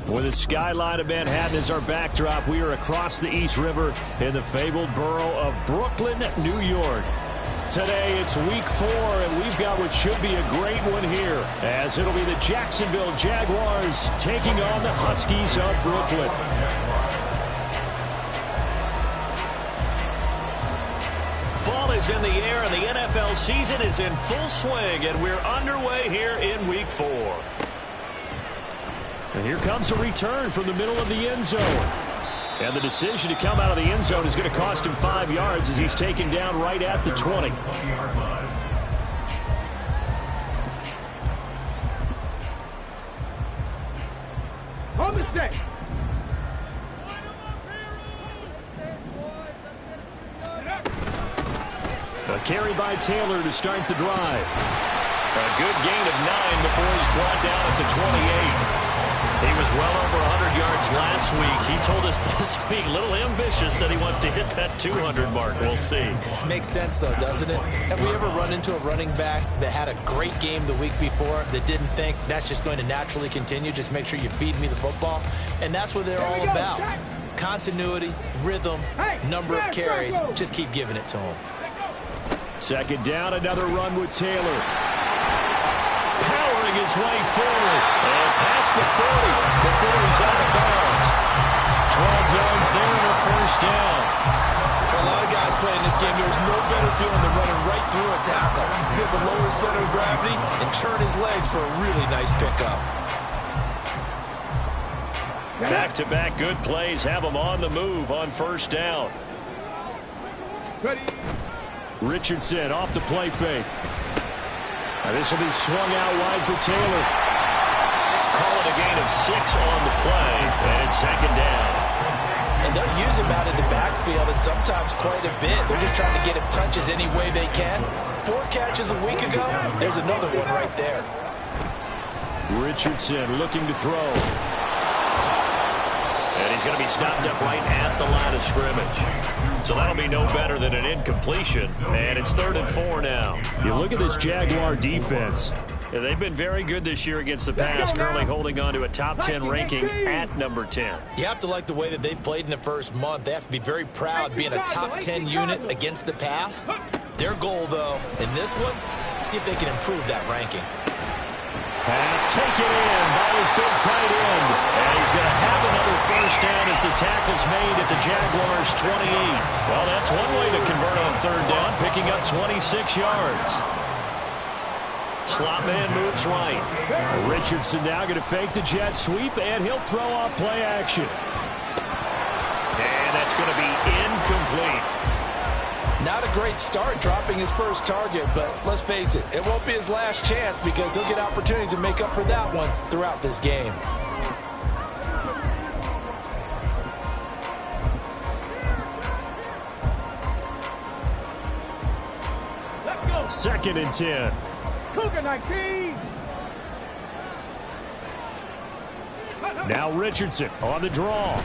With the skyline of Manhattan as our backdrop, we are across the East River in the fabled borough of Brooklyn, New York. Today, it's week 4, and we've got what should be a great one here, as it'll be the Jacksonville Jaguars taking on the Huskies of Brooklyn. Fall is in the air, and the NFL season is in full swing, and we're underway here in week 4. And here comes a return from the middle of the end zone. And the decision to come out of the end zone is going to cost him 5 yards as he's taken down right at the 20. On the set. A carry by Taylor to start the drive. A good gain of 9 before he's brought down at the 28. He was well over 100 yards last week. He told us this week, a little ambitious, that he wants to hit that 200 mark. We'll see. Makes sense, though, doesn't it? Have we ever run into a running back that had a great game the week before that didn't think that's just going to naturally continue? Just make sure you feed me the football. And that's what they're all about. Continuity, rhythm, number of carries. Just keep giving it to him. Second down, another run with Taylor. Powering his way forward and past the 40 before he's out of bounds. 12 yards there and a first down. For a lot of guys playing this game, there's no better feeling than running right through a tackle. He's able to lower his center of gravity and churn his legs for a really nice pickup. Back-to-back good plays have him on the move on first down. Ready. Richardson off the play fake. This will be swung out wide for Taylor. Call it a gain of 6 on the play, and it's second down. And they'll use him out in the backfield, and sometimes quite a bit. They're just trying to get him touches any way they can. 4 catches a week ago. There's another one right there. Richardson looking to throw. And he's going to be stopped up right at the line of scrimmage. So that'll be no better than an incompletion. And it's 3rd and 4 now. You look at this Jaguar defense. They've been very good this year against the pass, currently holding on to a top 10 ranking at number 10. You have to like the way that they've played in the first month. They have to be very proud being a top 10 unit against the pass. Their goal, though, in this one, see if they can improve that ranking. Pass taken in by his big tight end. And he's going to have another first down as the tackle's made at the Jaguars' 28. Well, that's one way to convert on 3rd down, picking up 26 yards. Slot man moves right. Richardson now going to fake the jet sweep, and he'll throw off play action. And that's going to be incomplete. Not a great start dropping his first target, but let's face it, it won't be his last chance because he'll get opportunities to make up for that one throughout this game. Second and 10. Cougar 19. Now Richardson on the draw.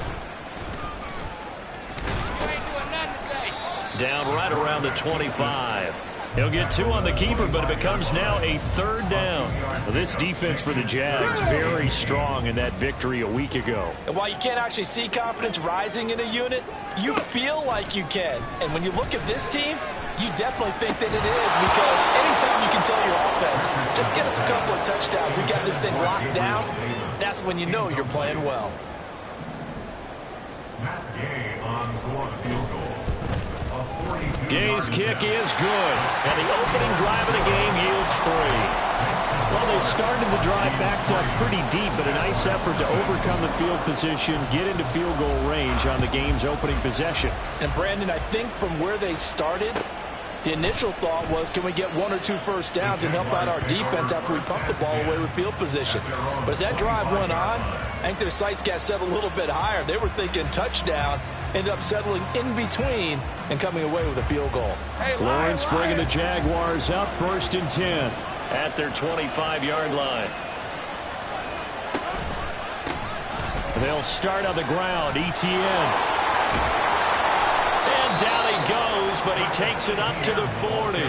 Down right around the 25. He'll get 2 on the keeper, but it becomes now a 3rd down. This defense for the Jags very strong in that victory a week ago. And while you can't actually see confidence rising in a unit, you feel like you can. And when you look at this team, you definitely think that it is, because anytime you can tell your offense, just get us a couple of touchdowns, we got this thing locked down, that's when you know you're playing well. Gay's kick is good, and the opening drive of the game yields 3. Well, they started the drive backed up pretty deep, but a nice effort to overcome the field position, get into field goal range on the game's opening possession. And Brandon, I think from where they started, the initial thought was, can we get 1 or 2 first downs and help out our defense after we pump the ball away with field position? But as that drive went on, I think their sights got set a little bit higher. They were thinking touchdown, ended up settling in between and coming away with a field goal. Lawrence bringing the Jaguars up 1st and 10 at their 25-yard line. They'll start on the ground. ETN. And down he goes, but he takes it up to the 40.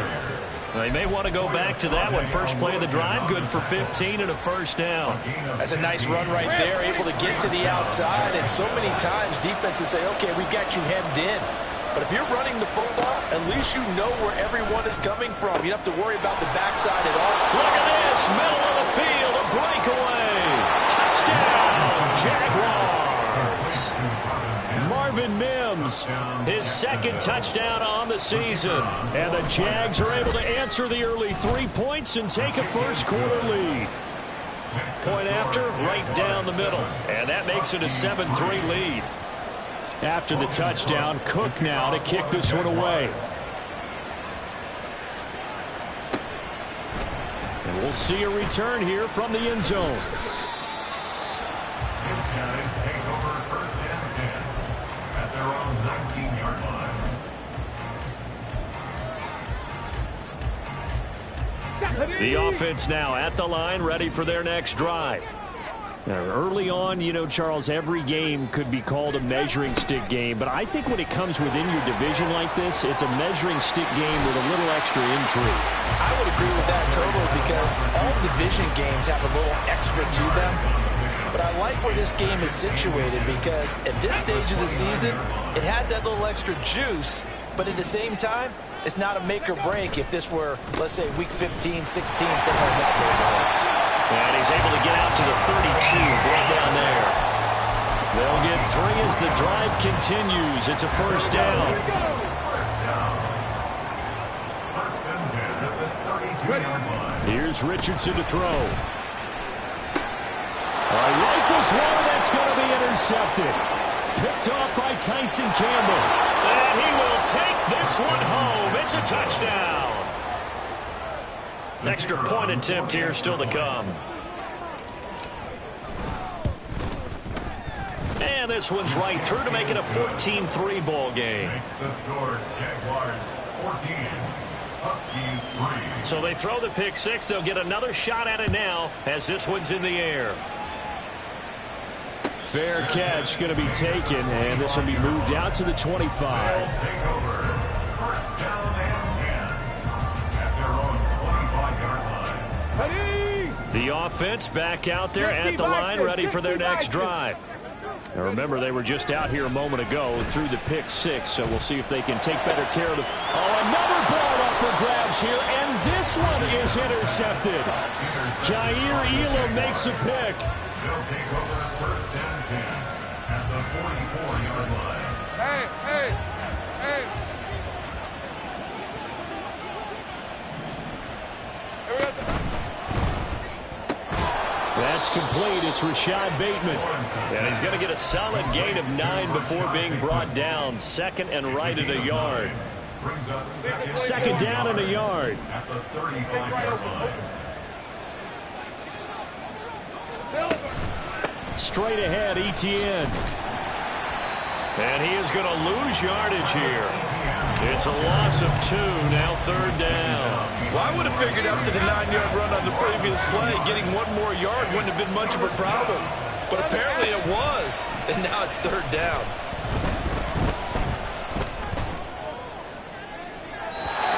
They may want to go back to that one. First play of the drive, good for 15 and a first down. That's a nice run right there, able to get to the outside. And so many times defenses say, okay, we've got you hemmed in. But if you're running the football, at least you know where everyone is coming from. You don't have to worry about the backside at all. Look at this, middle of the field, a breakaway. Touchdown, Jaguars. Marvin Mims, his second touchdown on the season. And the Jags are able to answer the early 3 points and take a first quarter lead. Point after, right down the middle. And that makes it a 7-3 lead. After the touchdown, Cook now to kick this one away. And we'll see a return here from the end zone. The offense now at the line, ready for their next drive. Now, early on, you know, Charles, every game could be called a measuring stick game, but I think when it comes within your division like this, it's a measuring stick game with a little extra intrigue. I would agree with that totally, because all division games have a little extra to them. But I like where this game is situated, because at this stage of the season, it has that little extra juice, but at the same time, it's not a make or break if this were, let's say, week 15, 16, something like that. And he's able to get out to the 32, brought down there. They'll get 3 as the drive continues. It's a first down. Here's Richardson to throw. Rifles one that's going to be intercepted. Picked off by Tyson Campbell. And he will take this one home. It's a touchdown. An extra point attempt here still to come. And this one's right through to make it a 14-3 ball game. So they throw the pick six. They'll get another shot at it now as this one's in the air. Fair catch going to be taken, and this will be moved out to the 25. The offense back out there at the line, ready for their next drive. Now remember, they were just out here a moment ago through the pick six, so we'll see if they can take better care of the... Oh, another ball up for grabs here, and this one is intercepted. Jair Elam makes a pick. They'll take over first and 10 at the 44-yard line. Hey. That's complete. It's Rashad Bateman. And he's going to get a solid gain of 9 before being brought down. Second and right at a yard. Second down and a yard. At the 35-yard line. Straight ahead, Etienne. And he is going to lose yardage here. It's a loss of 2, now third down. Well, I would have figured up to the 9-yard run on the previous play. Getting one more yard wouldn't have been much of a problem. But apparently it was, and now it's third down.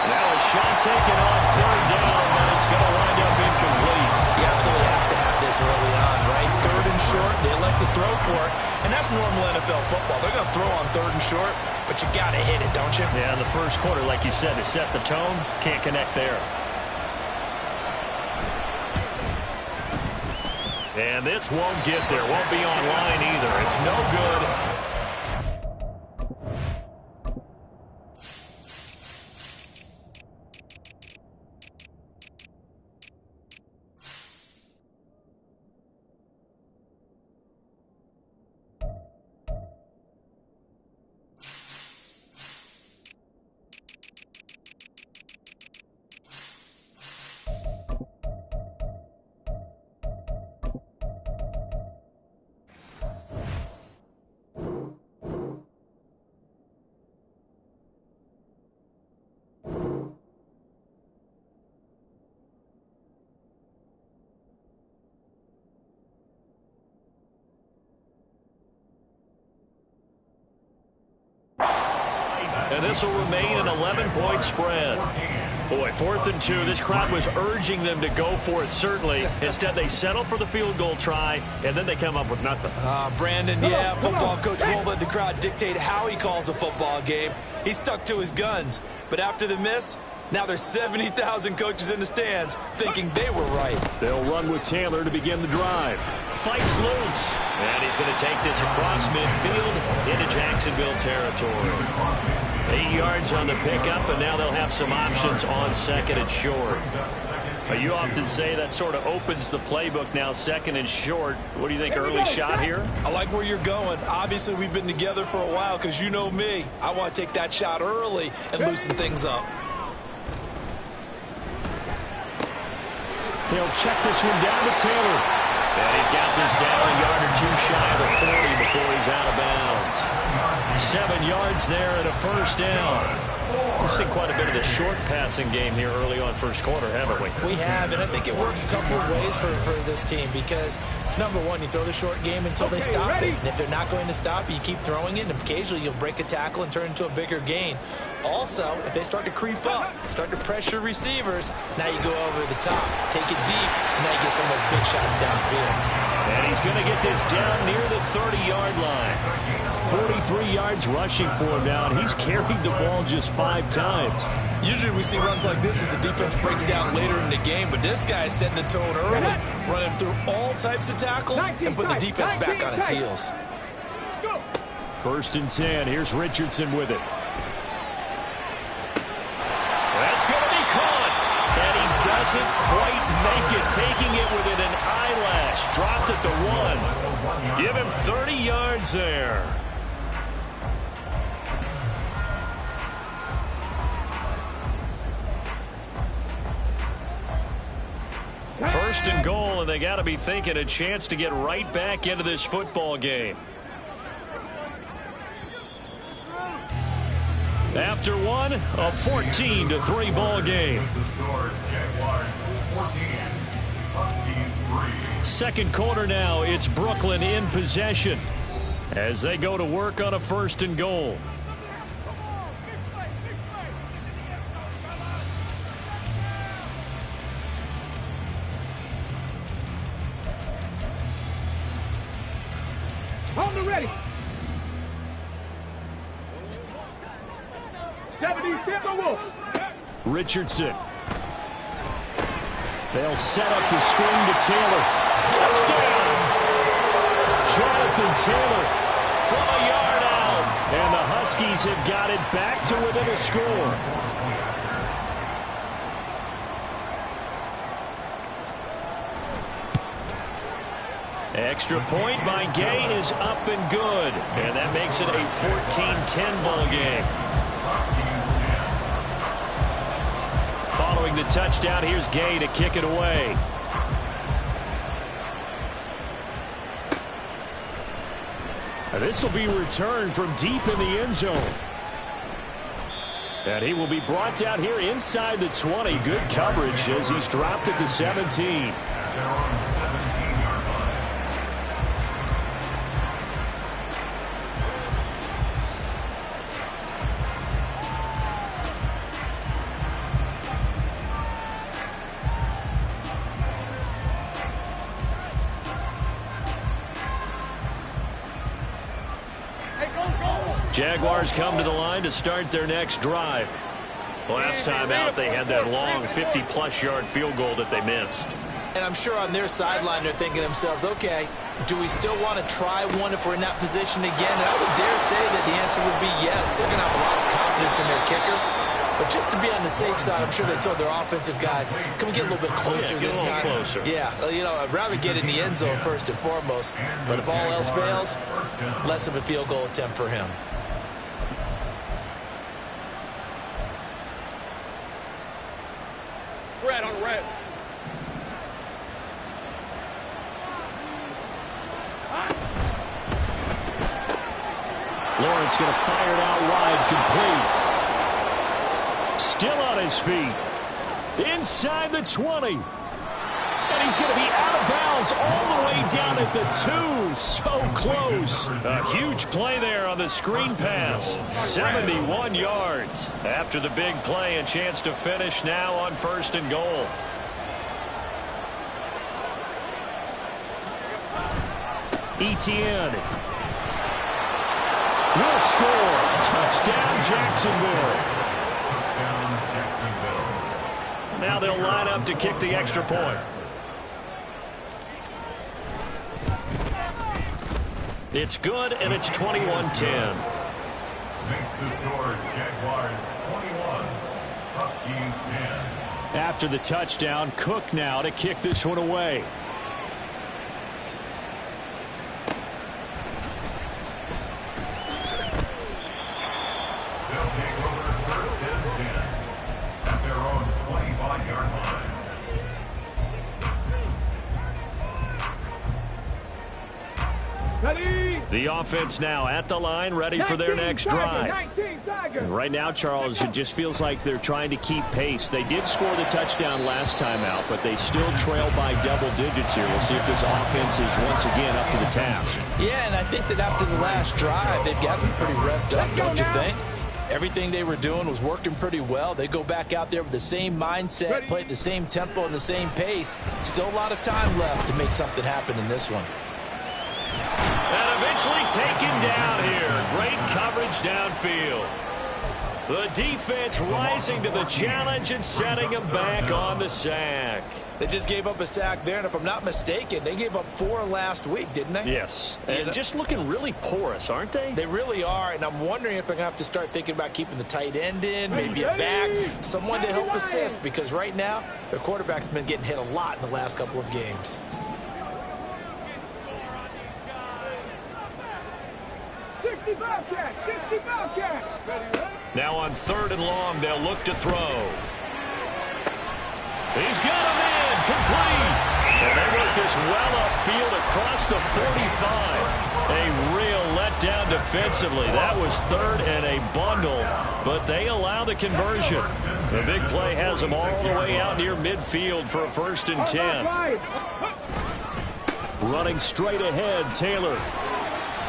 Now a shot taken on third down, but it's going to wind up incomplete. You absolutely have to have this early on, right? Third and short, they elect to throw for it, and that's normal NFL football. They're going to throw on third and short, but you got to hit it, don't you? Yeah, in the first quarter, like you said, to set the tone, can't connect there. And this won't get there, won't be online either. It's no good. And this will remain an 11-point spread. Boy, 4th and 2. This crowd was urging them to go for it, certainly. Instead, they settle for the field goal try, and then they come up with nothing. Brandon, yeah, football coach won't let the crowd dictate how he calls a football game. He stuck to his guns. But after the miss, now there's 70,000 coaches in the stands thinking they were right. They'll run with Taylor to begin the drive. Fights loose. And he's going to take this across midfield into Jacksonville territory. 8 yards on the pickup, and now they'll have some options on 2nd and short. You often say that sort of opens the playbook now, 2nd and short. What do you think, early shot here? I like where you're going. Obviously, we've been together for a while because you know me. I want to take that shot early and loosen things up. He'll check this one down to Taylor. And he's got this down a yard or two shy of the 40 before he's out of bounds. 7 yards there and a first down. We've seen quite a bit of the short passing game here early on first quarter, haven't we? We have, and I think it works a couple of ways for this team because, number one, you throw the short game until they stop it. And if they're not going to stop it, you keep throwing it, and occasionally you'll break a tackle and turn it into a bigger gain. Also, if they start to creep up, start to pressure receivers, now you go over the top, take it deep, and now you get some of those big shots downfield. And he's going to get this down near the 30-yard line. 43 yards rushing for him now, and he's carried the ball just 5 times. Usually we see runs like this as the defense breaks down later in the game, but this guy is setting the tone early, running through all types of tackles and putting the defense back on its heels. 1st and 10. Here's Richardson with it. That's going to be caught. And he doesn't quite make it, taking it within an eyelash. Dropped at the 1. Give him 30 yards there. First and goal, and they got to be thinking a chance to get right back into this football game. After one, a 14-3 ball game. 2nd quarter now, it's Brooklyn in possession as they go to work on a 1st and goal. On the ready. 70 Wolf. Richardson. They'll set up the screen to Taylor. Touchdown! Jonathan Taylor from a yard out. And the Huskies have got it back to within a score. Extra point by Gain is up and good. And that makes it a 14-10 ball game. Following the touchdown, here's Gay to kick it away. This will be returned from deep in the end zone. And he will be brought down here inside the 20. Good coverage as he's dropped at the 17. Jaguars come to the line to start their next drive. Last time out, they had that long 50-plus yard field goal that they missed. And I'm sure on their sideline they're thinking to themselves, okay, do we still want to try one if we're in that position again? And I would dare say that the answer would be yes. They're going to have a lot of confidence in their kicker. But just to be on the safe side, I'm sure they told their offensive guys, can we get a little bit closer this time? Closer. Yeah, you know, I'd rather get in the end zone first and foremost. But if all else fails, less of a field goal attempt for him. Red on red. Lawrence going to fire it out wide, complete. Still on his feet. Inside the 20. And he's going to be out of bounds all the way down at the 2. So close. A huge play there on the screen pass. 71 yards. After the big play, a chance to finish now on 1st and goal. Etienne will score. Touchdown, Jacksonville. Now they'll line up to kick the extra point. It's good, and it's 21-10. Makes the score Jaguars 21, Huskies 10. After the touchdown, Cook now to kick this one away. They'll take over 1st and 10 at their own 25-yard line. The offense now at the line, ready for their next drive. Right now, Charles, it just feels like they're trying to keep pace. They did score the touchdown last time out, but they still trail by double digits here. We'll see if this offense is once again up to the task. Yeah, and I think that after the last drive, they've gotten pretty revved up, don't you think? Everything they were doing was working pretty well. They go back out there with the same mindset, play at the same tempo and the same pace. Still a lot of time left to make something happen in this one. And eventually taken down here. Great coverage downfield. The defense rising to the challenge and setting him back on the sack. They just gave up a sack there, and if I'm not mistaken, they gave up 4 last week, didn't they? Yes. And just looking really porous, aren't they? They really are, and I'm wondering if they're going to have to start thinking about keeping the tight end in, maybe a back, someone to help assist, because right now their quarterback's been getting hit a lot in the last couple of games. Now on 3rd and long, they'll look to throw. He's got him in, complete. And they work this well upfield across the 45. A real letdown defensively. That was 3rd and a bundle, but they allow the conversion. The big play has them all the way out near midfield for a 1st and 10. Running straight ahead, Taylor.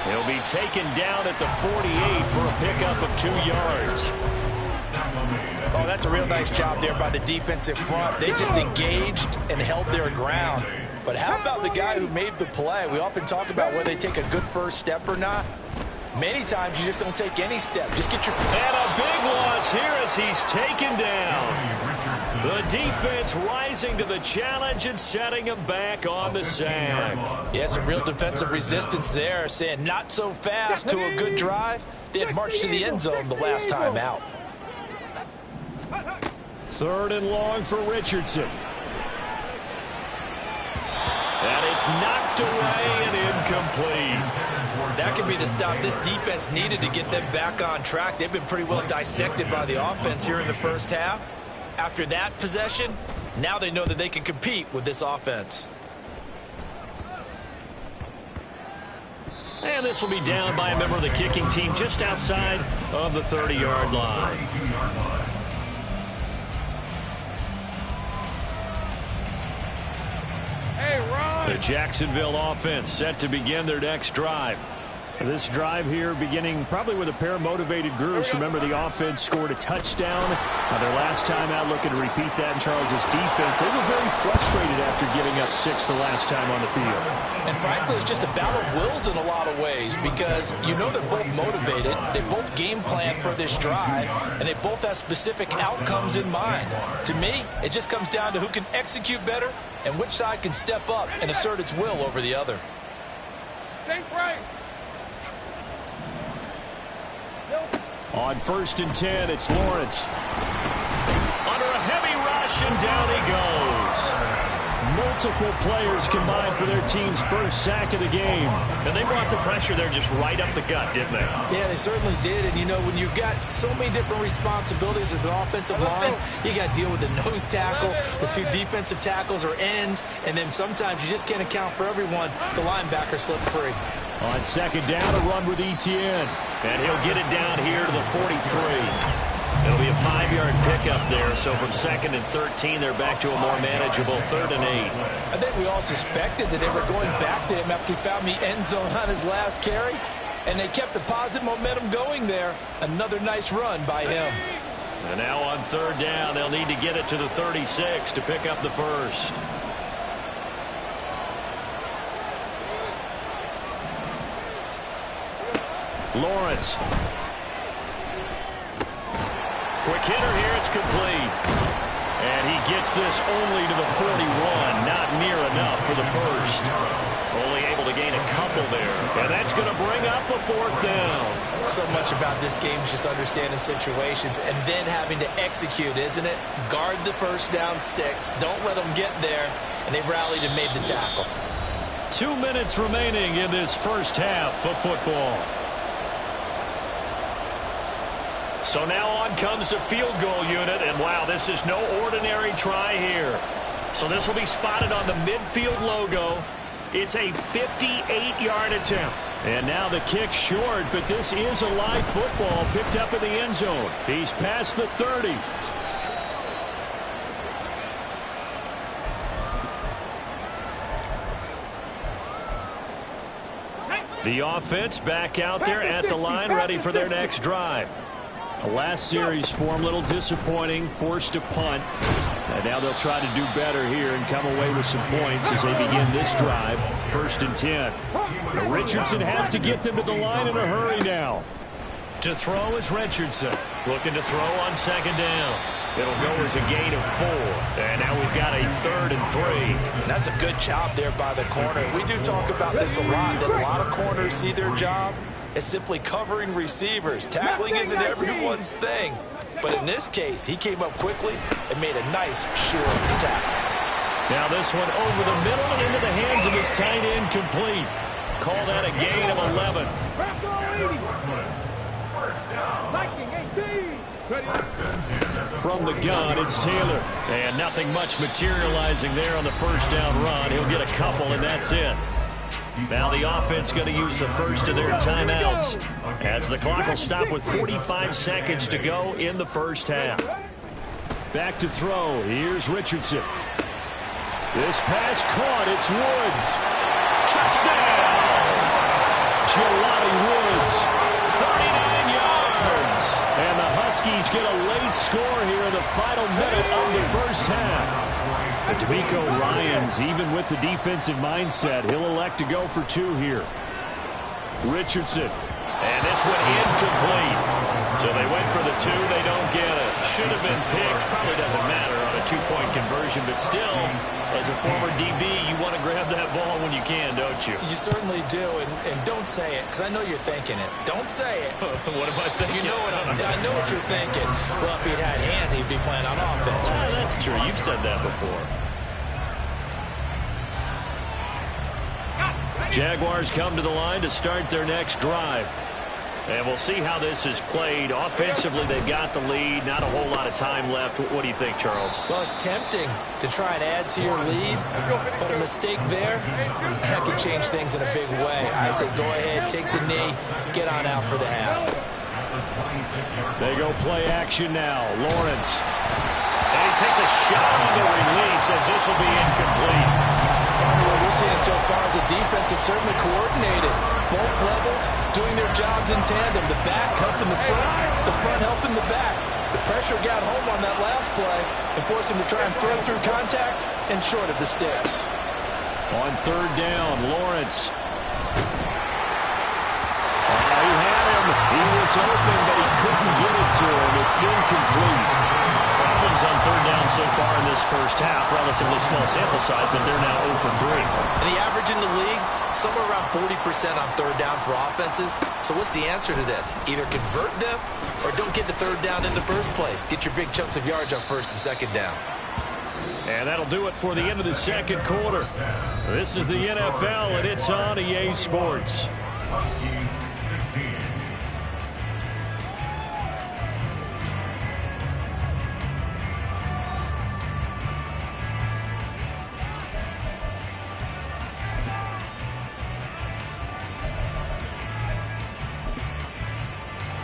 He'll be taken down at the 48 for a pickup of 2 yards. Oh, that's a real nice job there by the defensive front. They just engaged and held their ground. But how about the guy who made the play? We often talk about whether they take a good first step or not. Many times you just don't take any step. Just get your... And a big loss here as he's taken down. The defense rising to the challenge and setting him back on the sack. Yeah, some real defensive resistance there, saying not so fast to a good drive. They had marched to the end zone the last time out. 3rd and long for Richardson. And it's knocked away and incomplete. That could be the stop this defense needed to get them back on track. They've been pretty well dissected by the offense here in the first half. After that possession, now they know that they can compete with this offense. And this will be down by a member of the kicking team just outside of the 30-yard line. The Jacksonville offense set to begin their next drive. This drive here beginning probably with a pair of motivated groups. Remember, the offense scored a touchdown. Their last time out, looking to repeat that in Charles's defense. They were very frustrated after giving up 6 the last time on the field. And frankly, it's just a battle of wills in a lot of ways, because you know they're both motivated. They both game plan for this drive, and they both have specific outcomes in mind. To me, it just comes down to who can execute better and which side can step up and assert its will over the other. On 1st and 10, it's Lawrence. Under a heavy rush, and down he goes. Multiple players combined for their team's first sack of the game. And they brought the pressure there just right up the gut, didn't they? Yeah, they certainly did. And, you know, when you've got so many different responsibilities as an offensive line, you got to deal with the nose tackle, the 2 defensive tackles or ends, and then sometimes you just can't account for everyone. The linebacker slipped free. On 2nd down, a run with Etienne. And he'll get it down here to the 43. It'll be a 5-yard pickup there, so from 2nd and 13, they're back to a more manageable 3rd and 8. I think we all suspected that they were going back to him after he found the end zone on his last carry, and they kept the positive momentum going there. Another nice run by him. And now on 3rd down, they'll need to get it to the 36 to pick up the first. Lawrence. Quick hitter here, it's complete. And he gets this only to the 41, not near enough for the first. Only able to gain a couple there. And that's going to bring up a 4th down. So much about this game is just understanding situations and then having to execute, isn't it? Guard the first down sticks. Don't let them get there. And they rallied and made the tackle. 2 minutes remaining in this first half of football. So now on comes the field goal unit, and wow, this is no ordinary try here. So this will be spotted on the midfield logo. It's a 58-yard attempt. And now the kick short, but this is a live football picked up in the end zone. He's past the 30. The offense back out there at the line, ready for their next drive. Last series form, a little disappointing, forced a punt. And now they'll try to do better here and come away with some points as they begin this drive. 1st and 10. Richardson has to get them to the line in a hurry now. To throw is Richardson. Looking to throw on 2nd down. It'll go as a gain of 4. And now we've got a 3rd and 3. That's a good job there by the corner. We do talk about this a lot, that a lot of corners see their job is simply covering receivers. Tackling isn't everyone's thing. But in this case, he came up quickly and made a nice, short tackle. Now this one over the middle and into the hands of his tight end, complete. Call that a gain of 11. From the gun, it's Taylor. And nothing much materializing there on the first down run. He'll get a couple, and that's it. Now the offense going to use the first of their timeouts as the clock will stop with 45 seconds to go in the first half. Back to throw. Here's Richardson. This pass caught. It's Woods. Touchdown! Jelani Woods. 39 yards. And the Huskies get a late score here in the final minute of the first half. D'Amico Ryans, even with the defensive mindset, he'll elect to go for 2 here. Richardson. And this one incomplete. So they went for the 2. They don't get it. Should have been picked. Probably doesn't matter on a 2-point conversion. But still, as a former DB, you want to grab that ball when you can, don't you? You certainly do. And don't say it, because I know you're thinking it. Don't say it. What am I thinking? You know what I know what you're thinking. Well, if he'd had hands, he'd be playing on offense. That's true. You've said that before. Jaguars come to the line to start their next drive. And we'll see how this is played. Offensively, they've got the lead. Not a whole lot of time left. What do you think, Charles? Well, it's tempting to try and add to your lead, but a mistake there, that could change things in a big way. I say go ahead, take the knee, get on out for the half. They go play action now. Lawrence. And he takes a shot on the release as this will be incomplete. What we're seeing so far is the defense is certainly coordinated. Both levels doing their jobs in tandem. The back helping the front helping the back. The pressure got home on that last play and forced him to try and throw through contact and short of the sticks. On 3rd down, Lawrence. He had him. He was open, but he couldn't get it to him. It's incomplete. Problems on 3rd down so far in this first half. Relatively small sample size, but they're now 0 for 3. And the average in the league, somewhere around 40% on 3rd down for offenses. So what's the answer to this? Either convert them or don't get the 3rd down in the first place. Get your big chunks of yards on 1st and 2nd down. And that'll do it for the end of the second quarter. This is the NFL, and it's on EA Sports.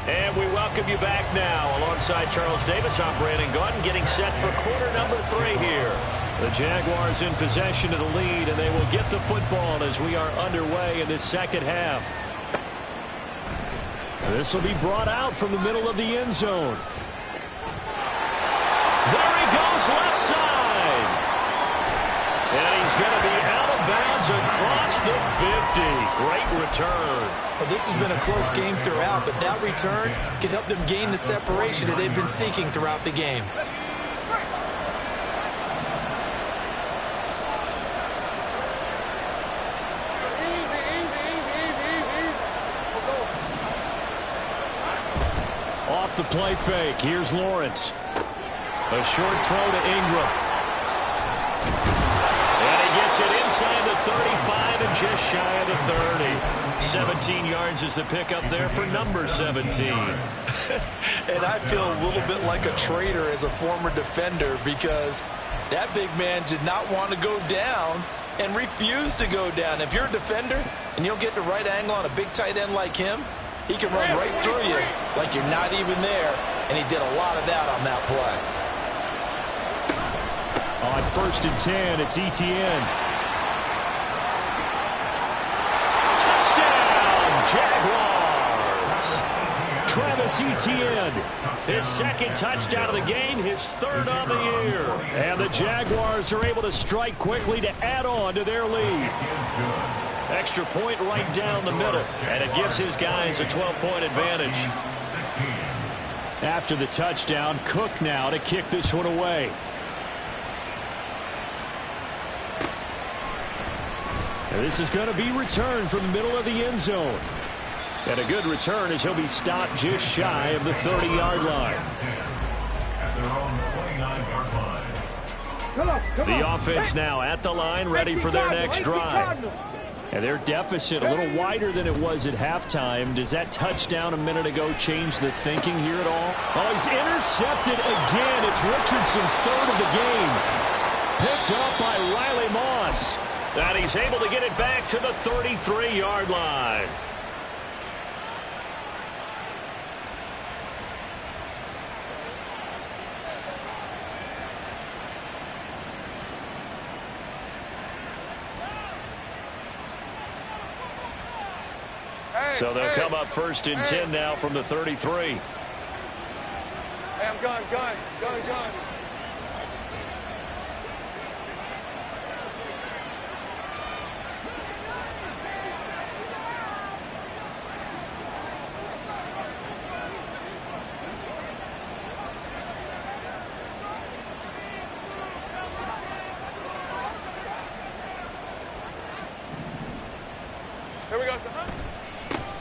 And we welcome welcome you back now. Alongside Charles Davis, I'm Brandon Gaudin, getting set for quarter number 3 here. The Jaguars in possession of the lead, and they will get the football as we are underway in this second half. This will be brought out from the middle of the end zone. There he goes, left side. And he's going to be out of bounds across the 50. Great return. Well, this has been a close game throughout, but that return can help them gain the separation that they've been seeking throughout the game. Off the play fake, here's Lawrence. A short throw to Ingram. And he gets it inside the 35 and just shy of the 30. 17 yards is the pickup there for number 17. And I feel a little bit like a traitor as a former defender because that big man did not want to go down and refused to go down. If you're a defender and you don't get the right angle on a big tight end like him, he can run right through you like you're not even there, and he did a lot of that on that play. On 1st and 10, it's Etienne. Touchdown, Jaguars! Travis Etienne, his 2nd touchdown of the game, his 3rd on the year. And the Jaguars are able to strike quickly to add on to their lead. Extra point right down the middle, and it gives his guys a 12-point advantage. After the touchdown, Cook now to kick this one away. And this is going to be returned from the middle of the end zone. And a good return as he'll be stopped just shy of the 30-yard line. At their own 29-yard line. The offense now at the line, ready for their next drive. And their deficit a little wider than it was at halftime. Does that touchdown a minute ago change the thinking here at all? Oh, he's intercepted again. It's Richardson's 3rd of the game. Picked up by Riley Moss. And he's able to get it back to the 33-yard line. So they'll come up 1st and 10 now from the 33. Hey, I'm gone. Here we go,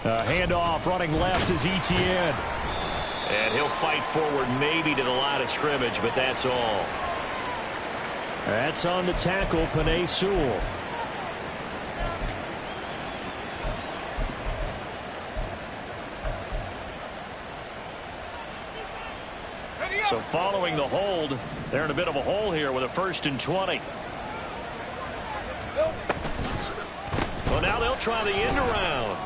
Handoff running left is Etienne. And he'll fight forward maybe to the line of scrimmage, but that's all. That's on the tackle, Penei Sewell. So following the hold, they're in a bit of a hole here with a 1st and 20. Well, now they'll try the end around.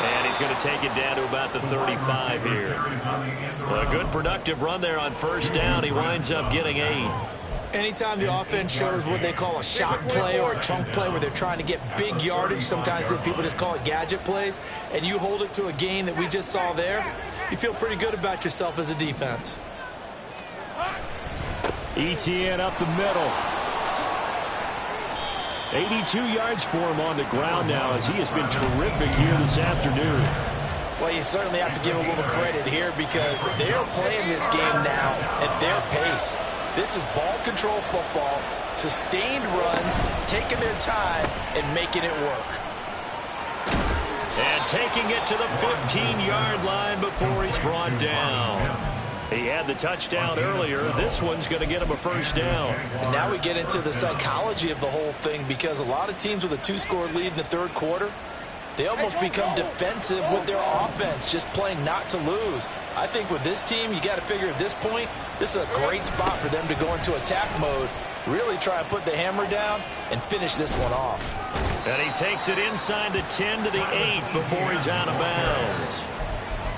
And he's going to take it down to about the 35 here. A good productive run there on 1st down. He winds up getting 8. Anytime the offense shows what they call a shot play or a chunk play where they're trying to get big yardage, sometimes people just call it gadget plays, and you hold it to a gain that we just saw there, you feel pretty good about yourself as a defense. Etienne up the middle. 82 yards for him on the ground now as he has been terrific here this afternoon. Well, you certainly have to give a little credit here because they're playing this game now at their pace. This is ball control football, sustained runs, taking their time and making it work. And taking it to the 15-yard line before he's brought down. He had the touchdown earlier. This one's going to get him a 1st down. And now we get into the psychology of the whole thing because a lot of teams with a 2-score lead in the 3rd quarter, they almost become defensive with their offense, just playing not to lose. I think with this team, you got to figure at this point, this is a great spot for them to go into attack mode really try and put the hammer down and finish this one off. And he takes it inside the 10 to the 8 before he's out of bounds.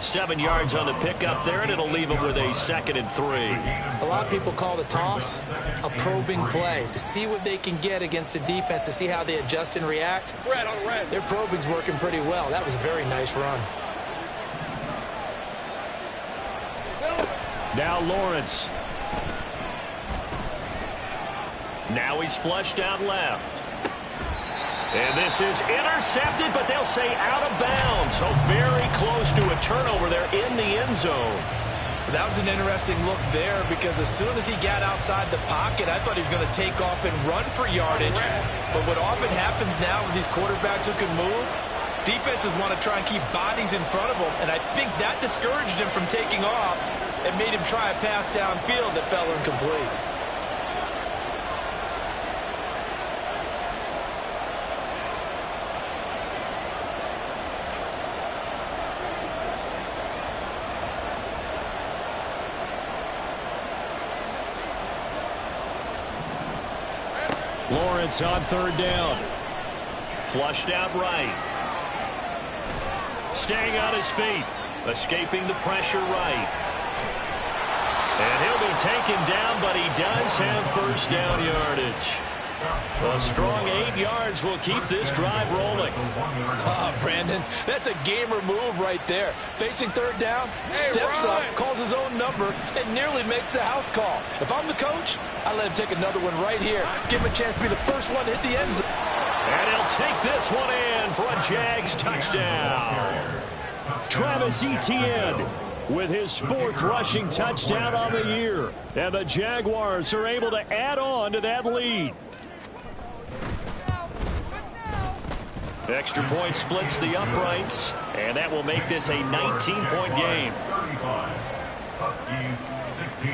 7 yards on the pickup there, and it'll leave him with a 2nd and 3. A lot of people call the toss a probing play to see what they can get against the defense, to see how they adjust and react. Red on red. Their probing's working pretty well. That was a very nice run. Now Lawrence. Now he's flushed out left. And this is intercepted, but they'll say out of bounds. So very close to a turnover there in the end zone. That was an interesting look there, because as soon as he got outside the pocket, I thought he was going to take off and run for yardage. But what often happens now with these quarterbacks who can move, defenses want to try and keep bodies in front of them, and I think that discouraged him from taking off and made him try a pass downfield that fell incomplete. Lawrence on 3rd down. Flushed out right. Staying on his feet. Escaping the pressure right. And he'll be taken down, but he does have 1st down yardage. A strong 8 yards will keep this drive rolling. Brandon, that's a gamer move right there. Facing 3rd down, steps up, calls his own number, and nearly makes the house call. If I'm the coach, I let him take another one right here. Give him a chance to be the first one to hit the end zone. And he'll take this one in for a Jags touchdown. Travis Etienne with his 4th rushing touchdown on the year. And the Jaguars are able to add on to that lead. Extra point splits the uprights, and that will make this a 19-point game. 35. Huskies 16.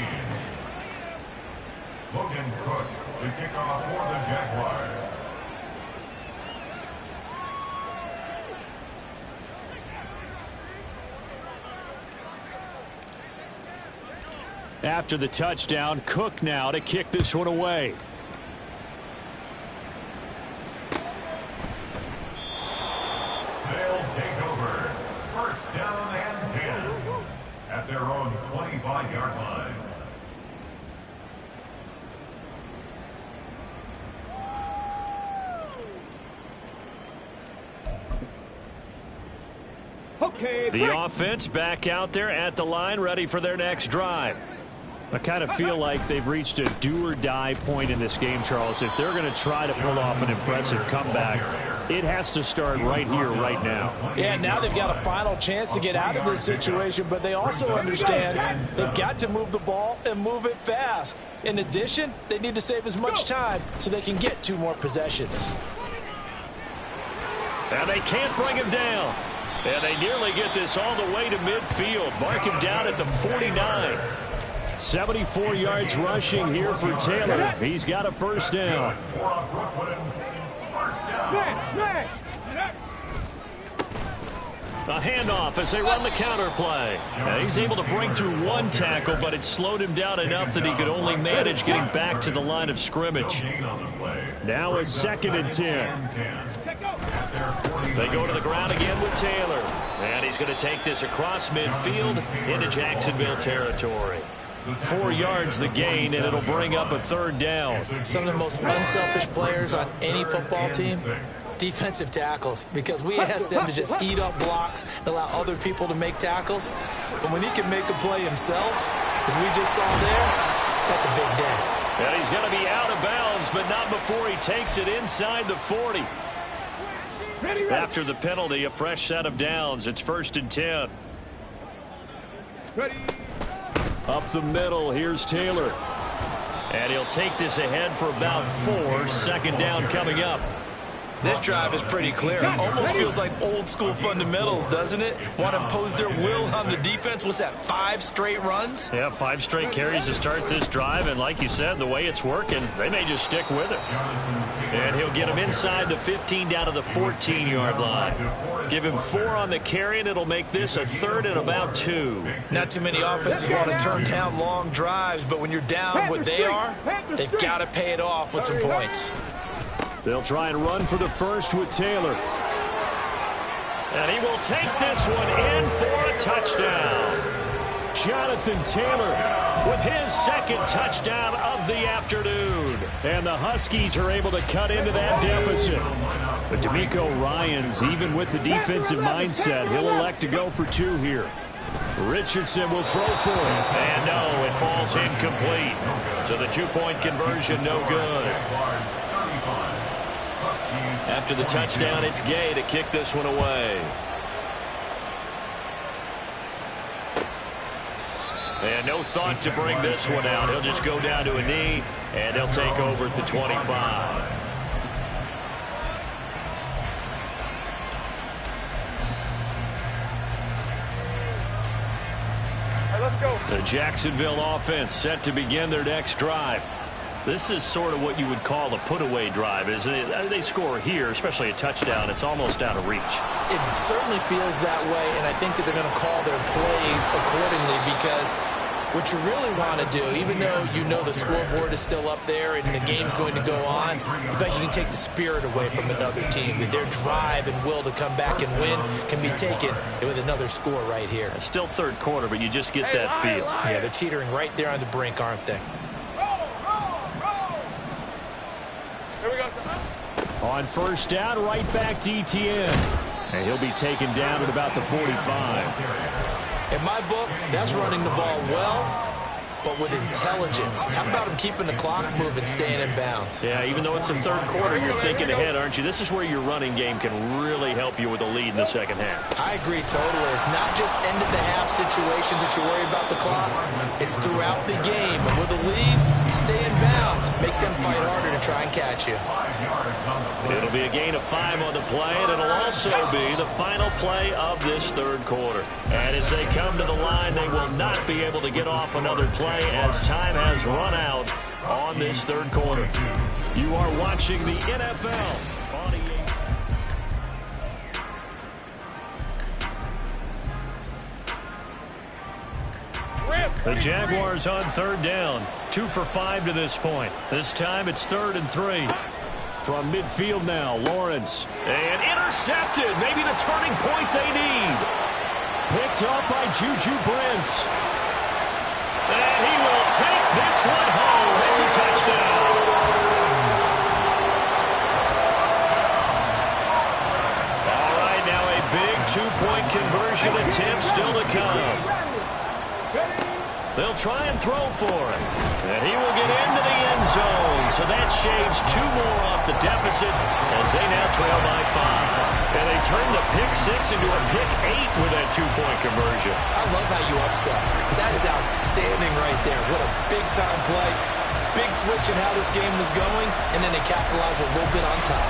Logan Cook to kick off for the Jaguars. After the touchdown, Cook now to kick this one away. They'll take over. 1st down and 10 at their own 25-yard line. Okay. The offense back out there at the line, ready for their next drive. I kind of feel like they've reached a do-or-die point in this game, Charles. If they're going to try to pull off an impressive comeback, it has to start right here, right now. Yeah, now they've got a final chance to get out of this situation, but they also understand they've got to move the ball and move it fast. In addition, they need to save as much time so they can get 2 more possessions. And they can't bring him down. And they nearly get this all the way to midfield. Mark him down at the 49. 74 yards rushing here for Taylor. He's got a 1st down. A handoff as they run the counter play. Now he's able to break through 1 tackle, but it slowed him down enough that he could only manage getting back to the line of scrimmage. Now a 2nd and 10. They go to the ground again with Taylor. And he's going to take this across midfield into Jacksonville territory. 4 yards the gain, and it'll bring up a 3rd down. Some of the most unselfish players on any football team, defensive tackles, because we ask them to just eat up blocks and allow other people to make tackles. But when he can make a play himself, as we just saw there, that's a big day. And he's going to be out of bounds, but not before he takes it inside the 40. After the penalty, a fresh set of downs. It's 1st and 10. Up the middle, here's Taylor. And he'll take this ahead for about 4. 2nd down coming up. This drive is pretty clear. Almost feels like old school fundamentals, doesn't it? Want to impose their will on the defense. What's that, 5 straight runs? Yeah, 5 straight carries to start this drive, and like you said, the way it's working, they may just stick with it. And he'll get him inside the 15 down to the 14-yard line. Give him 4 on the carry, and it'll make this a 3rd and about 2. Not too many offenses want to turn down long drives, but when you're down what they are, they've got to pay it off with some points. They'll try and run for the first with Taylor. And he will take this one in for a touchdown. Jonathan Taylor with his 2nd touchdown of the afternoon. And the Huskies are able to cut into that deficit. But D'Amico Ryans, even with the defensive mindset, he'll elect to go for 2 here. Richardson will throw for it. And no, it falls incomplete. So the 2-point conversion no good. After the touchdown, it's Gay to kick this one away. And no thought to bring this one out. He'll just go down to a knee, and they'll take over at the 25. Let's go. The Jacksonville offense set to begin their next drive. This is sort of what you would call a put-away drive, isn't it? They score here, especially a touchdown. It's almost out of reach. It certainly feels that way, and I think that they're going to call their plays accordingly because what you really want to do, even though you know the scoreboard is still up there and the game's going to go on, in fact, you can take the spirit away from another team. That their drive and will to come back and win can be taken with another score right here. It's still 3rd quarter, but you just get that feel. Yeah, they're teetering right there on the brink, aren't they? On 1st down, right back to Etienne. And he'll be taken down at about the 45. In my book, that's running the ball well, but with intelligence. How about him keeping the clock moving, staying in bounds? Yeah, even though it's the 3rd quarter, you're thinking ahead, aren't you? This is where your running game can really help you with a lead in the 2nd half. I agree totally. It's not just end-of-the-half situations that you worry about the clock. It's throughout the game. And with a lead, stay in bounds. Make them fight harder to try and catch you. It'll be a gain of 5 on the play, and it'll also be the final play of this 3rd quarter. And as they come to the line, they will not be able to get off another play as time has run out on this 3rd quarter. You are watching the NFL on EA. The Jaguars on 3rd down. 2 for 5 to this point. This time it's 3rd and 3. From midfield now, Lawrence. And intercepted. Maybe the turning point they need. Picked up by Juju Brents. And he will take this one home. It's a touchdown. All right, now a big 2-point conversion attempt still to come. They'll try and throw for it. And he will get into the end zone. So that shaves 2 more off the deficit as they now trail by 5. And they turn the pick 6 into a pick 8 with that 2-point conversion. I love how you upset. That is outstanding right there. What a big-time play. Big switch in how this game was going, and then they capitalize a little bit on top.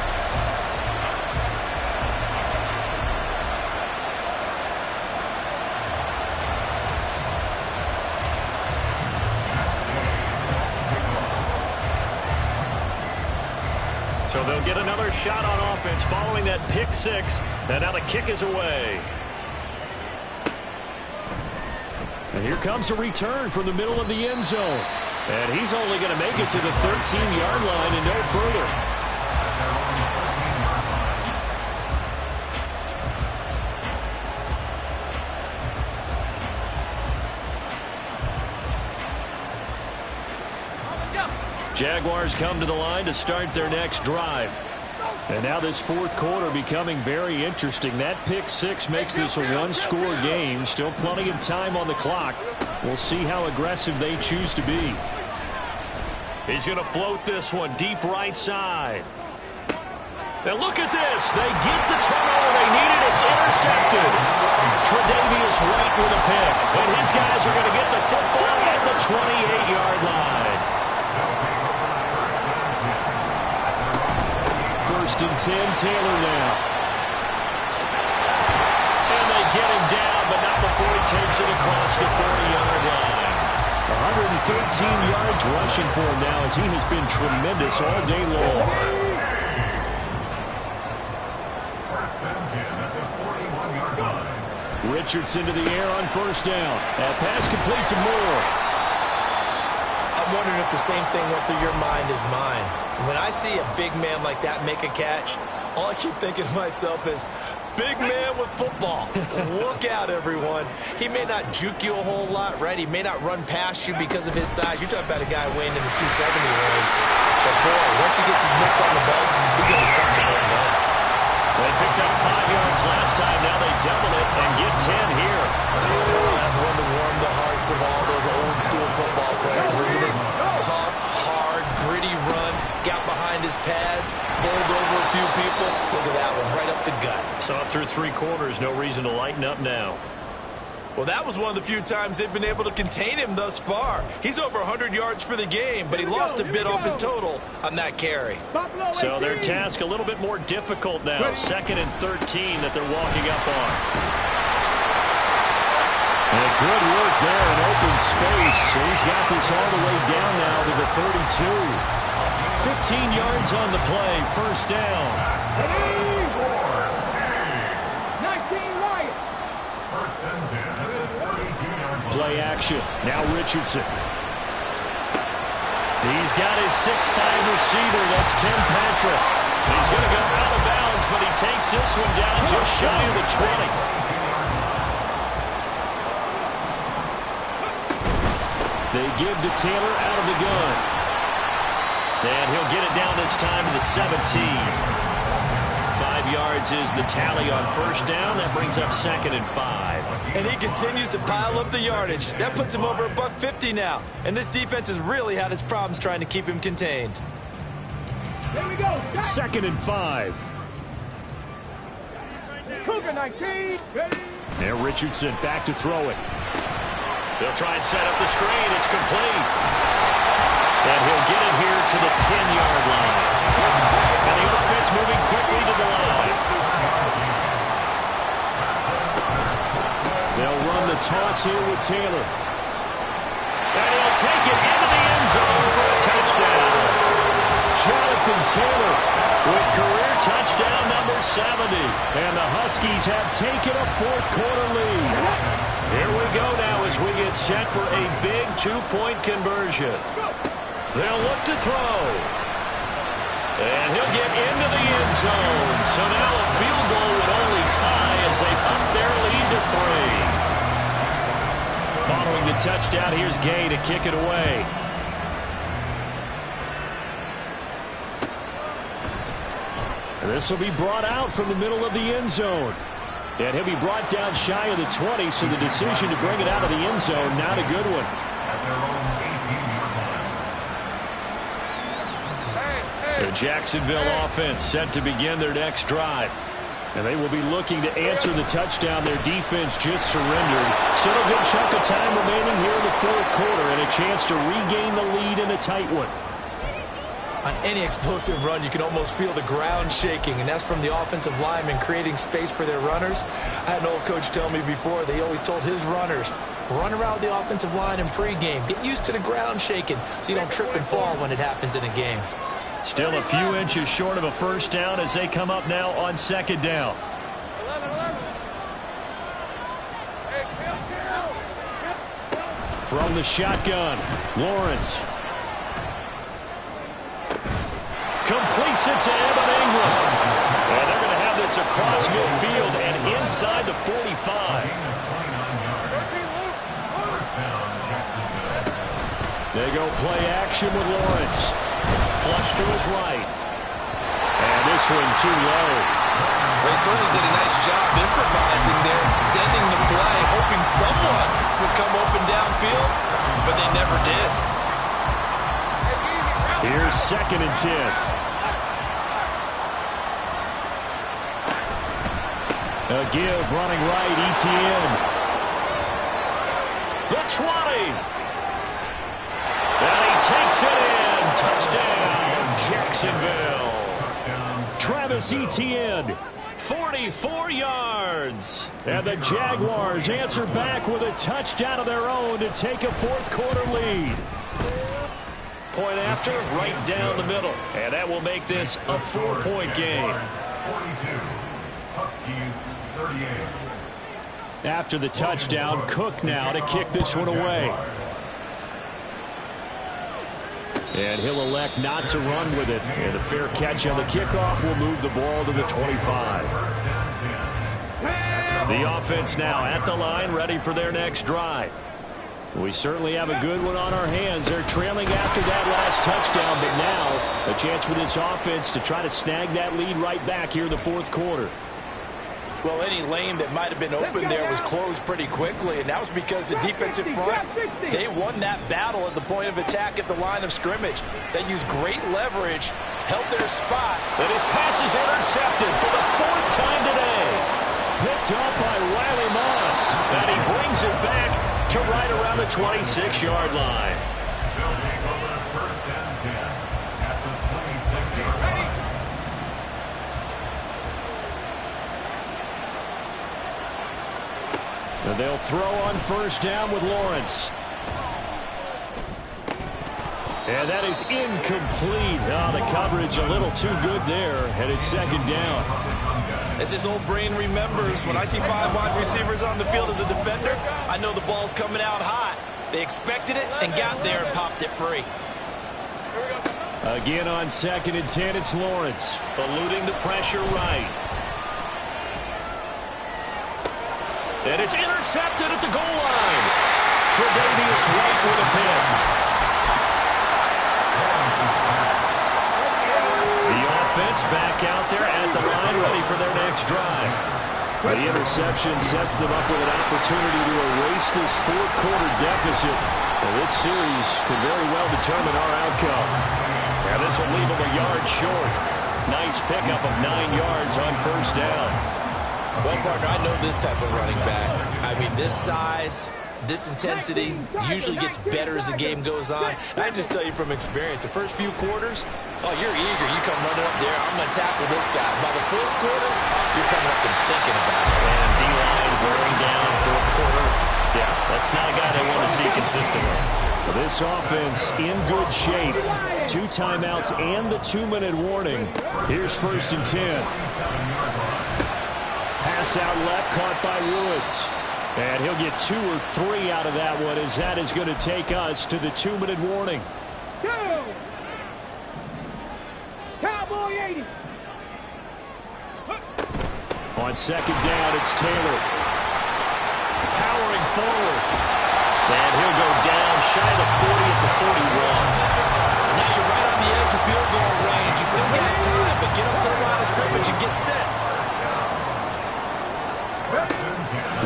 So they'll get another shot on offense following that pick 6. And now the kick is away. And here comes a return from the middle of the end zone. And he's only going to make it to the 13-yard line and no further. Jaguars come to the line to start their next drive. And now this 4th quarter becoming very interesting. That pick 6 makes this a 1-score game. Still plenty of time on the clock. We'll see how aggressive they choose to be. He's going to float this one deep right side. And look at this. They get the turnover they needed. It's intercepted. Tre'Davious White with a pick. And his guys are going to get the football at the 28-yard line. 1st and 10, Taylor now. And they get him down, but not before he takes it across the 40-yard line. 113 yards rushing for him now as he has been tremendous all day long. Richardson to the air on 1st down. That pass complete to Moore. I'm wondering if the same thing went through your mind as mine. When I see a big man like that make a catch, all I keep thinking to myself is, big man with football. Look out, everyone. He may not juke you a whole lot, right? He may not run past you because of his size. You're talking about a guy weighing in the 270 range. But, boy, once he gets his mitts on the ball, he's going to be tough to bring down. They picked up 5 yards last time. Now they double it and get 10 here. Oh, that's one to warm the hearts of all those old-school football players, isn't it? Tough, hard, gritty run. Got behind his pads, bowled over a few people. Look at that one, right up the gut. Saw it through 3 quarters. No reason to lighten up now. Well, that was one of the few times they've been able to contain him thus far. He's over 100 yards for the game, but he lost a bit off his total on that carry. So their task a little bit more difficult now. 2nd and 13 that they're walking up on. And good work there in open space. He's got this all the way down now to the 32. 15 yards on the play. 1st down. Play action. Now Richardson. He's got his 6'5" receiver. That's Tim Patrick. He's going to go out of bounds, but he takes this one down just shy of the 20. They give to Taylor out of the gun. And he'll get it down this time to the 17. 5 yards is the tally on 1st down. That brings up 2nd and 5. And he continues to pile up the yardage. That puts him over $150 now. And this defense has really had its problems trying to keep him contained. There we go. 2nd and 5. Cougar 19. Ready. Now Richardson back to throw it. They'll try and set up the screen. It's complete. And he'll get it here to the 10-yard line. And the offense moving quickly to the line. They'll run the toss here with Taylor. And he'll take it into the end zone for a touchdown. Jonathan Taylor with career touchdown number 70. And the Huskies have taken a 4th quarter lead. Here we go now as we get set for a big 2-point conversion. They'll look to throw. And he'll get into the end zone. So now a field goal would only tie as they up their lead to 3. Following the touchdown, here's Gay to kick it away. And this will be brought out from the middle of the end zone. And he'll be brought down shy of the 20, so the decision to bring it out of the end zone, not a good one. The Jacksonville offense set to begin their next drive. And they will be looking to answer the touchdown their defense just surrendered. Still a good chunk of time remaining here in the 4th quarter and a chance to regain the lead in a tight one. On any explosive run, you can almost feel the ground shaking, and that's from the offensive linemen creating space for their runners. I had an old coach tell me before, they always told his runners, run around the offensive line in pregame. Get used to the ground shaking so you don't trip and fall when it happens in a game. Still a few inches short of a 1st down as they come up now on 2nd down. 11. From the shotgun, Lawrence. Completes it to Evan Ingram. And they're going to have this across midfield and inside the 45. They go play action with Lawrence. Flush to his right. And this one too low. They certainly did a nice job improvising there, extending the play, hoping someone would come open downfield, but they never did. Here's 2nd and 10. A give running right, ETN. The 20. And he takes it in. Touchdown, Jacksonville. Travis Etienne. 44 yards. And the Jaguars answer back with a touchdown of their own to take a fourth-quarter lead. Point after, right down the middle. And that will make this a 4-point game. 42. Huskies 38. After the touchdown, Cook now to kick this one away. And he'll elect not to run with it. And a fair catch on the kickoff will move the ball to the 25. The offense now at the line, ready for their next drive. We certainly have a good one on our hands. They're trailing after that last touchdown, but now a chance for this offense to try to snag that lead right back here in the fourth quarter. Well, any lane that might have been open there was closed pretty quickly, and that was because the defensive front, they won that battle at the point of attack at the line of scrimmage. They used great leverage, held their spot. And his pass is intercepted for the fourth time today. Picked up by Riley Moss, and he brings it back to right around the 26-yard line. They'll take over first and 10 at the 26-yard line. And they'll throw on first down with Lawrence. And that is incomplete. Oh, the coverage a little too good there, and it's second down. As this old brain remembers, when I see 5 wide receivers on the field as a defender, I know the ball's coming out hot. They expected it and got there and popped it free. Again on second and 10, it's Lawrence. Eluding the pressure right. And it's intercepted at the goal line. Tre'Davious White with a pick. The offense back out there at the line, ready for their next drive. The interception sets them up with an opportunity to erase this fourth-quarter deficit. Well, this series could very well determine our outcome. And this will leave them a yard short. Nice pickup of 9 yards on first down. Well, partner, I know this type of running back. I mean, this size, this intensity usually gets better as the game goes on. And I just tell you from experience, the first few quarters, oh, you're eager. You come running up there, I'm going to tackle this guy. By the fourth quarter, you're coming up and thinking about it. And D-line wearing down fourth quarter. Yeah, that's not a guy they want to see consistently. Well, this offense in good shape. 2 timeouts and the 2-minute warning. Here's first and 10. Pass out left, caught by Woods. And he'll get 2 or 3 out of that one, as that is going to take us to the 2-minute warning. Go! Cowboy 80. On second down, it's Taylor. Powering forward. And he'll go down shy of the 40 at the 41. Now you're right on the edge of field goal range. You still got time, but get up to the line of scrimmage and get set.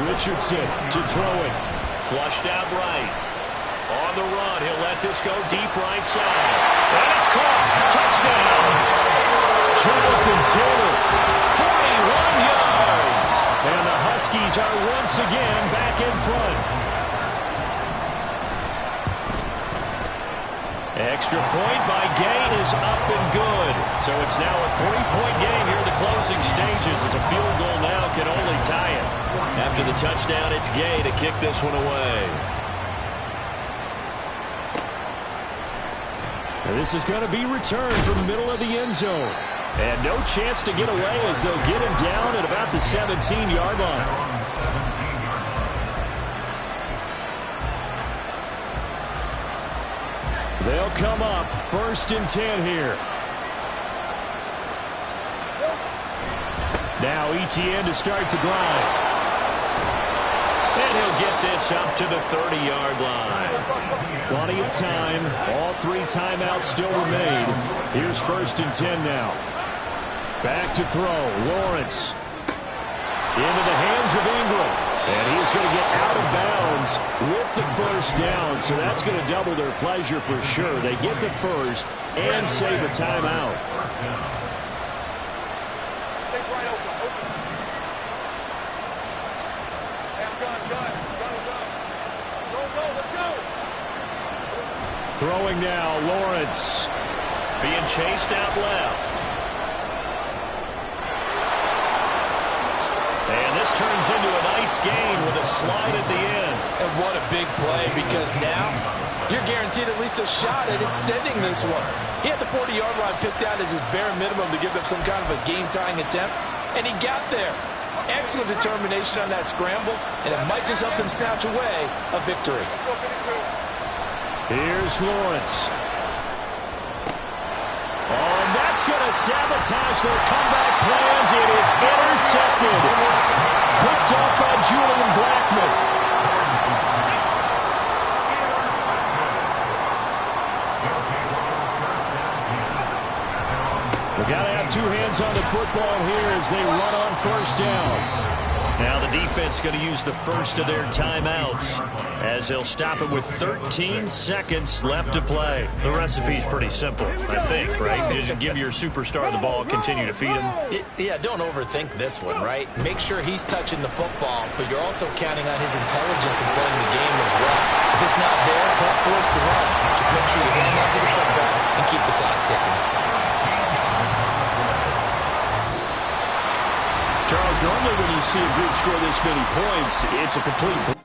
Richardson to throw it. Flushed out right. On the run, he'll let this go deep right side. And it's caught. Touchdown. Jonathan Taylor, 41 yards. And the Huskies are once again back in front. Extra point by Gain is up and good. So it's now a 3-point game here in the closing stages, as a field goal now can only tie it. After the touchdown, it's Gay to kick this one away. And this is going to be returned from the middle of the end zone. And no chance to get away, as they'll get him down at about the 17-yard line. They'll come up first and 10 here. Now Etienne to start the drive. And he'll get this up to the 30-yard line. Plenty of time. All 3 timeouts still remain. Here's first and 10 now. Back to throw. Lawrence. Into the hands of Ingram. And he's going to get out of bounds with the first down. So that's going to double their pleasure for sure. They get the first and save a timeout. Take right open. Hey, I'm gun. Go, let's go. Throwing now, Lawrence. Being chased out left. turns into a nice gain with a slide at the end. And what a big play, because now you're guaranteed at least a shot at extending this one. He had the 40-yard line picked out as his bare minimum to give them some kind of a game-tying attempt, and he got there. Excellent determination on that scramble, and it might just help them snatch away a victory. Here's Lawrence. Oh, and that's going to sabotage their comeback plans. It is intercepted. Picked up by Julian Blackman. We got to have two hands on the football here as they run on first down. Now the defense going to use the first of their timeouts as they'll stop it with 13 seconds left to play. The recipe's pretty simple, I think, right? Just give your superstar the ball, continue to feed him. Yeah, don't overthink this one, right? Make sure he's touching the football, but you're also counting on his intelligence in playing the game as well. If it's not there, don't force the run. Just make sure you hang on to the football and keep the clock ticking. Charles, normally when you see a group score this many points, it's a complete